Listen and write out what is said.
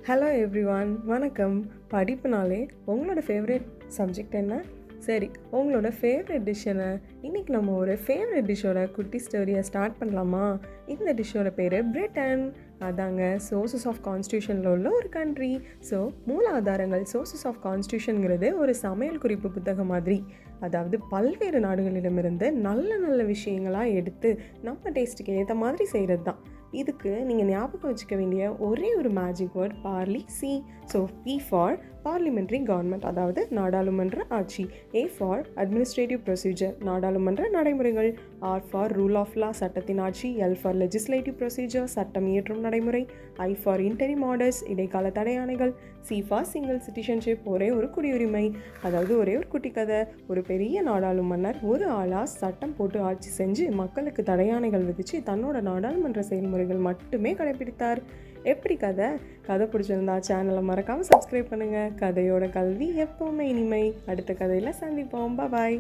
Hello everyone, வணக்கம். படிப்புனாலே உங்களோட favourite subject என்ன? சரி, உங்களோட ஃபேவரட் டிஷ் என்ன? இன்றைக்கி நம்ம ஒரு ஃபேவரட் டிஷ்ஷோட குட்டி ஸ்டோரியை ஸ்டார்ட் பண்ணலாமா? இந்த டிஷ்ஷோட பேர் பிரிட்டன். அதாங்க சோர்சஸ் ஆஃப் கான்ஸ்டியூஷனில் உள்ள ஒரு கண்ட்ரி. ஸோ மூல ஆதாரங்கள் சோர்சஸ் ஆஃப் கான்ஸ்டியூஷனுங்கிறது ஒரு சமையல் குறிப்பு புத்தகம் மாதிரி. அதாவது பல்வேறு நாடுகளிடமிருந்து நல்ல நல்ல விஷயங்களாக எடுத்து நம்ம டேஸ்ட்டுக்கு ஏற்ற மாதிரி செய்கிறது தான். இதுக்கு நீங்கள் ஞாபகம் வச்சுக்க வேண்டிய ஒரே ஒரு magic word parli C. So P for parliamentary government, அதாவது நாடாளுமன்ற ஆட்சி. ஏ ஃபார் அட்மினிஸ்ட்ரேட்டிவ் ப்ரொசீஜர், நாடாளுமன்ற நடைமுறைகள். R for rule of law, சட்டத்தின் ஆட்சி. எல் ஃபார் லெஜிஸ்லேட்டிவ் ப்ரொசீஜர், சட்டம் இயற்றும் நடைமுறை. ஐ ஃபார் இன்டரிம் ஆர்டர்ஸ், இடைக்கால தடையாணைகள். சி ஃபார் சிங்கிள் சிட்டிசன்ஷிப், ஒரே ஒரு குடியுரிமை. அதாவது ஒரே ஒரு குட்டி கதை. ஒரு பெரிய நாடாளும் மன்னர் ஒரு ஆளாக சட்டம் போட்டு ஆட்சி செஞ்சு மக்களுக்கு தடையாணைகள் விதித்து தன்னோட நாடாளுமன்ற செயல்முறைகள் மட்டுமே கடைபிடித்தார். எப்படி கதை? கதை பிடிச்சிருந்தா சேனலை மறக்காமல் சப்ஸ்கிரைப் பண்ணுங்கள். கதையோட கல்வி எப்போவுமே இனிமை. அடுத்த கதையில் சந்திப்போம். பாய்.